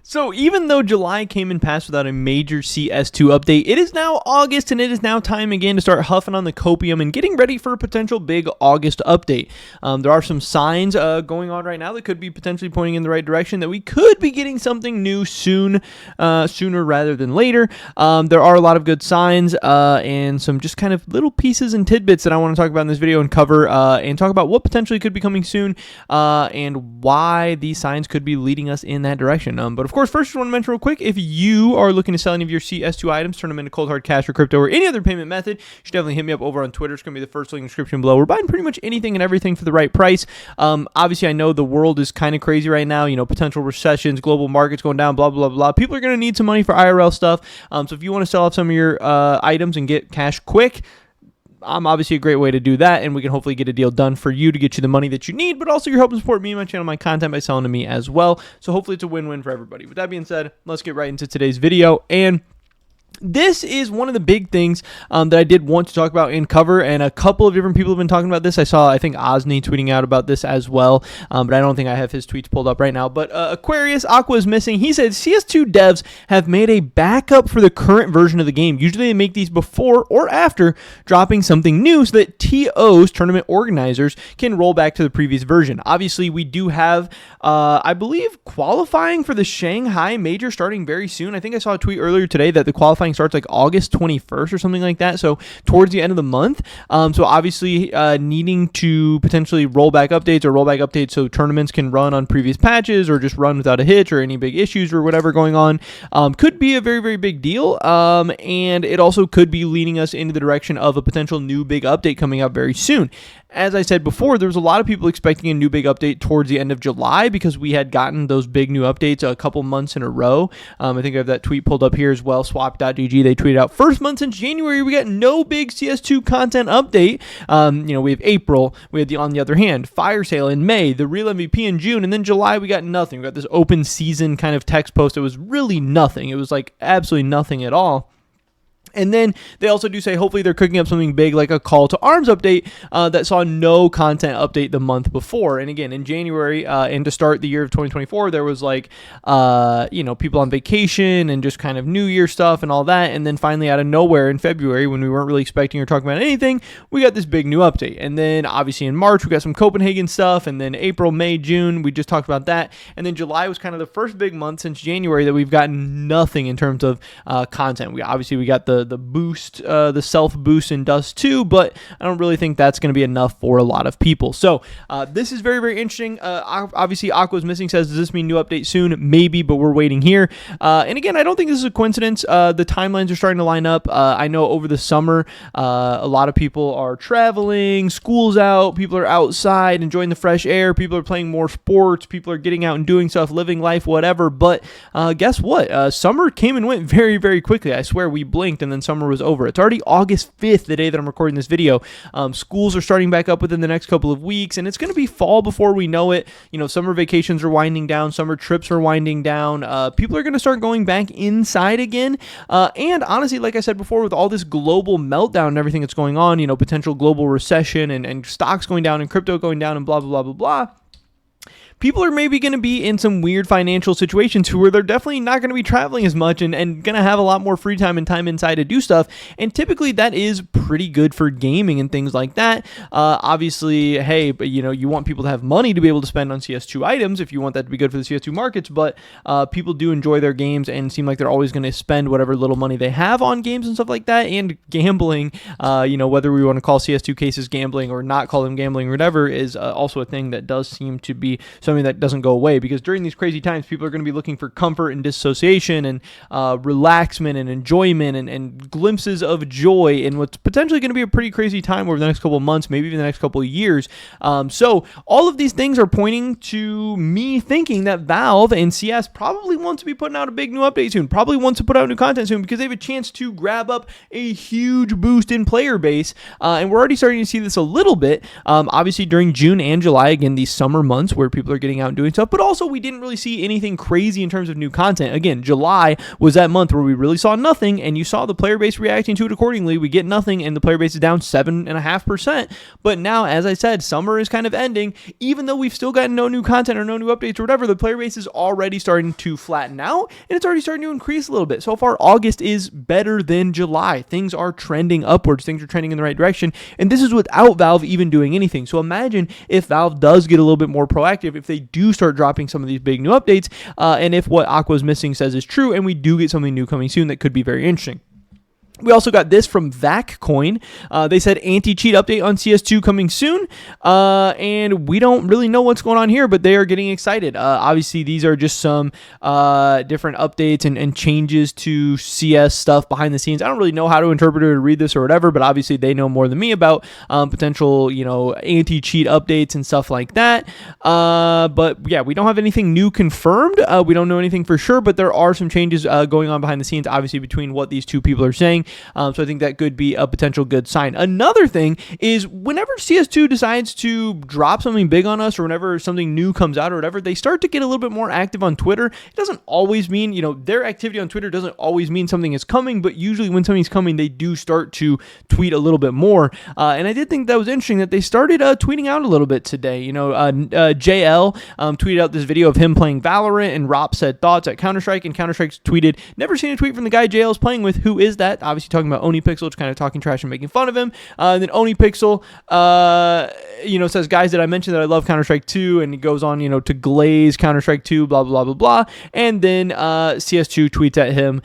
So even though July came and passed without a major CS2 update, it is now August and it is now time again to start huffing on the copium and getting ready for a potential big August update. There are some signs going on right now that could be potentially pointing in the right direction that we could be getting something new soon, sooner rather than later. There are a lot of good signs and some just kind of little pieces and tidbits that I want to talk about in this video and cover and talk about what potentially could be coming soon and why these signs could be leading us in that direction. But of course, first, I just want to mention real quick, if you are looking to sell any of your CS2 items, turn them into cold hard cash or crypto or any other payment method, you should definitely hit me up over on Twitter. It's going to be the first link in the description below. We're buying pretty much anything and everything for the right price. Obviously, I know the world is kind of crazy right now. You know, potential recessions, global markets going down, blah, blah, blah. People are going to need some money for IRL stuff. So if you want to sell off some of your items and get cash quick, I'm obviously a great way to do that, and we can hopefully get a deal done for you to get you the money that you need, but also you're helping support me and my channel, my content by selling to me as well. So hopefully it's a win-win for everybody. With that being said, let's get right into today's video. And this is one of the big things that I did want to talk about and cover, and a couple of different people have been talking about this. I saw, I think, Osni tweeting out about this as well, but I don't think I have his tweets pulled up right now. But Aquarius, Aqua is missing. He said CS2 devs have made a backup for the current version of the game. Usually they make these before or after dropping something new so that TOs, tournament organizers, can roll back to the previous version. Obviously, we do have, I believe, qualifying for the Shanghai Major starting very soon. I think I saw a tweet earlier today that the qualifying starts like August 21st or something like that, so towards the end of the month. So obviously needing to potentially roll back updates so tournaments can run on previous patches or just run without a hitch or any big issues or whatever going on could be a very, very big deal, and it also could be leading us into the direction of a potential new big update coming out very soon. As I said before, there was a lot of people expecting a new big update towards the end of July because we had gotten those big new updates a couple months in a row. I think I have that tweet pulled up here as well. Swap.gg, they tweeted out, first month since January, we got no big CS2 content update. We have April. We had, on the other hand, Fire Sale in May, the real MVP in June, and then July, we got nothing. We got this open season kind of text post. It was really nothing. It was like absolutely nothing at all. And then they also do say hopefully they're cooking up something big like a Call to Arms update that saw no content update the month before. And again, in January and to start the year of 2024, there was like, people on vacation and just kind of New Year stuff and all that. And then finally out of nowhere in February, when we weren't really expecting or talking about anything, we got this big new update. And then obviously in March, we got some Copenhagen stuff. And then April, May, June, we just talked about that. And then July was kind of the first big month since January that we've gotten nothing in terms of content. We got the boost, the self boost in Dust 2, but I don't really think that's going to be enough for a lot of people. So this is very, very interesting. Obviously, Aqua's missing says, does this mean new update soon? Maybe, but we're waiting here. And again, I don't think this is a coincidence. The timelines are starting to line up. I know over the summer, a lot of people are traveling, school's out, people are outside enjoying the fresh air, people are playing more sports, people are getting out and doing stuff, living life, whatever. But guess what? Summer came and went very, very quickly. I swear we blinked and then summer was over. It's already August 5th, the day that I'm recording this video. Schools are starting back up within the next couple of weeks, and it's going to be fall before we know it. Summer vacations are winding down, summer trips are winding down. People are going to start going back inside again. And honestly, like I said before, with all this global meltdown and everything that's going on, potential global recession and stocks going down and crypto going down and blah, blah, blah, blah, blah. People are maybe going to be in some weird financial situations where they're definitely not going to be traveling as much and going to have a lot more free time and time inside to do stuff. And typically that is pretty good for gaming and things like that. Obviously, hey, but you want people to have money to be able to spend on CS2 items if you want that to be good for the CS2 markets. But people do enjoy their games and seem like they're always going to spend whatever little money they have on games and stuff like that. And gambling, whether we want to call CS2 cases gambling or not call them gambling or whatever, is also a thing that does seem to be something that doesn't go away, because during these crazy times, people are going to be looking for comfort and dissociation and relaxment and enjoyment and glimpses of joy in what's potentially going to be a pretty crazy time over the next couple of months, maybe even the next couple of years. So all of these things are pointing to me thinking that Valve and CS probably want to be putting out a big new update soon, probably wants to put out new content soon, because they have a chance to grab up a huge boost in player base. And we're already starting to see this a little bit. Obviously during June and July, again, these summer months where people people are getting out and doing stuff, but also we didn't really see anything crazy in terms of new content. Again, July was that month where we really saw nothing, and you saw the player base reacting to it accordingly. We get nothing, and the player base is down 7.5%. But now, as I said, summer is kind of ending. Even though we've still gotten no new content or no new updates or whatever, the player base is already starting to flatten out, and it's already starting to increase a little bit. So far, August is better than July. Things are trending upwards. Things are trending in the right direction, and this is without Valve even doing anything. So imagine if Valve does get a little bit more proactive, if they do start dropping some of these big new updates, and if what Aqua's missing says is true, and we do get something new coming soon that could be very interesting. We also got this from VacCoin. They said anti-cheat update on CS2 coming soon, and we don't really know what's going on here, but they are getting excited. Obviously, these are just some different updates and changes to CS stuff behind the scenes. I don't really know how to interpret it or read this or whatever, but obviously they know more than me about potential, anti-cheat updates and stuff like that. But yeah, we don't have anything new confirmed. We don't know anything for sure, but there are some changes going on behind the scenes, obviously, between what these two people are saying. So I think that could be a potential good sign. Another thing is whenever CS2 decides to drop something big on us, or whenever something new comes out or whatever, they start to get a little bit more active on Twitter. It doesn't always mean, their activity on Twitter doesn't always mean something is coming, but usually when something's coming, they do start to tweet a little bit more. And I did think that was interesting that they started tweeting out a little bit today. JL tweeted out this video of him playing Valorant, and Rop said thoughts at Counter-Strike, and Counter-Strike tweeted, never seen a tweet from the guy JL's playing with. Who is that? Obviously talking about OniPixel, just kind of talking trash and making fun of him. And then OniPixel, says, guys, did I mention that I love Counter-Strike 2? And he goes on, to glaze Counter-Strike 2, blah, blah, blah, blah, blah. And then CS2 tweets at him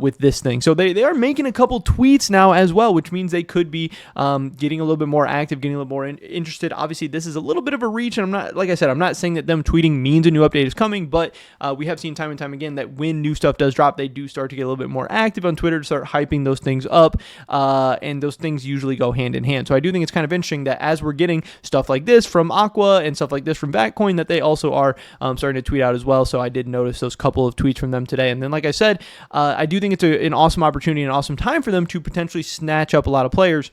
with this thing. So they are making a couple tweets now as well, which means they could be getting a little bit more active, getting a little more interested. Obviously, this is a little bit of a reach, and I'm not saying that them tweeting means a new update is coming, but we have seen time and time again that when new stuff does drop, they do start to get a little bit more active on Twitter to start hyping those things up, and those things usually go hand in hand. So I do think it's kind of interesting that as we're getting stuff like this from Aqua and stuff like this from VacCoin, that they also are starting to tweet out as well. So I did notice those couple of tweets from them today. And then, like I said, I do think it's an awesome opportunity, an awesome time for them to potentially snatch up a lot of players.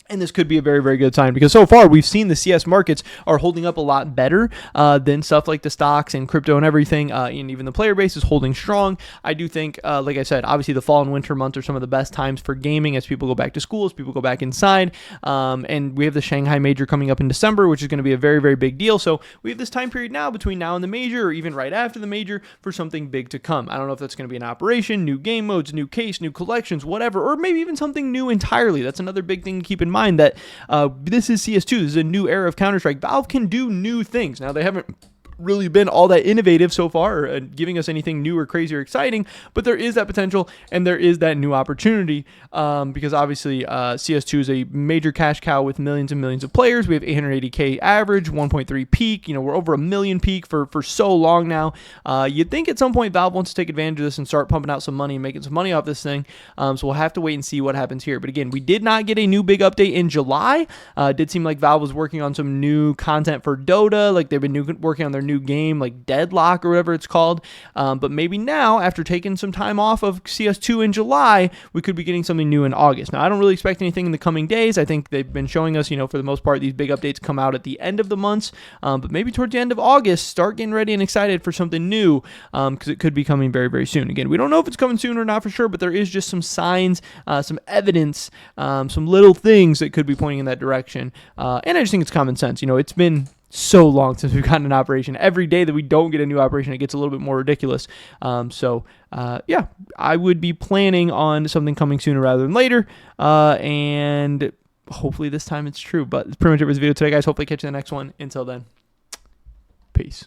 And this could be a very, very good sign, because so far we've seen the CS markets are holding up a lot better than stuff like the stocks and crypto and everything, and even the player base is holding strong. I do think, like I said, obviously the fall and winter months are some of the best times for gaming as people go back to school, as people go back inside, and we have the Shanghai Major coming up in December, which is going to be a very, very big deal. So we have this time period now between now and the Major, or even right after the Major, for something big to come. I don't know if that's going to be an operation, new game modes, new case, new collections, whatever, or maybe even something new entirely. That's another big thing to keep in mind, that this is CS2. This is a new era of Counter-Strike. Valve can do new things. Now, they haven't really been all that innovative so far, or giving us anything new or crazy or exciting, but there is that potential and there is that new opportunity, because obviously CS2 is a major cash cow with millions and millions of players. We have 880k average, 1.3 peak. We're over a million peak for so long now. You'd think at some point Valve wants to take advantage of this and start pumping out some money and making some money off this thing. So we'll have to wait and see what happens here. But again, we did not get a new big update in July. It did seem like Valve was working on some new content for Dota, like they've been working on their new game, like Deadlock or whatever it's called. But maybe now, after taking some time off of CS2 in July, we could be getting something new in August. Now, I don't really expect anything in the coming days. I think they've been showing us, for the most part, these big updates come out at the end of the months. But maybe towards the end of August, start getting ready and excited for something new, because it could be coming very, very soon. Again, we don't know if it's coming soon or not for sure, but there is just some signs, some evidence, some little things that could be pointing in that direction. And I just think it's common sense. It's been so long since we've gotten an operation. Every day that we don't get a new operation, it gets a little bit more ridiculous. Yeah, I would be planning on something coming sooner rather than later, and hopefully this time it's true. But that's pretty much it for this video today, guys. Hopefully catch you in the next one. Until then, peace.